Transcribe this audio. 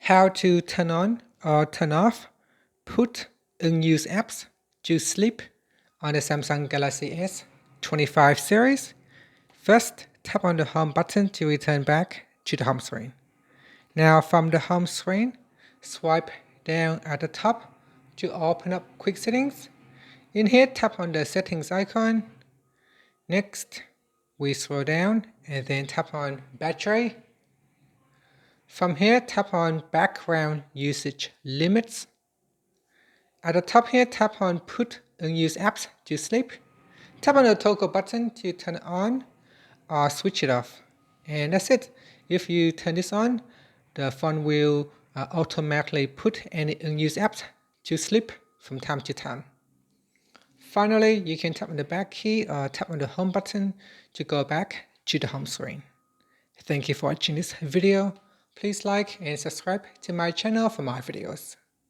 how to turn on or turn off put unused apps to sleep on the Samsung Galaxy S25 series. First, tap on the home button to return back to the home screen. Now from the home screen, swipe down at the top to open up quick settings. In here, tap on the settings icon. Next, we scroll down and then tap on battery. From here, tap on background usage limits. At the top here, tap on put unused apps to sleep. Tap on the toggle button to turn it on or switch it off. And that's it. If you turn this on, the phone will automatically put any unused apps to sleep from time to time. Finally, you can tap on the back key or tap on the home button to go back to the home screen. Thank you for watching this video. Please like and subscribe to my channel for more videos.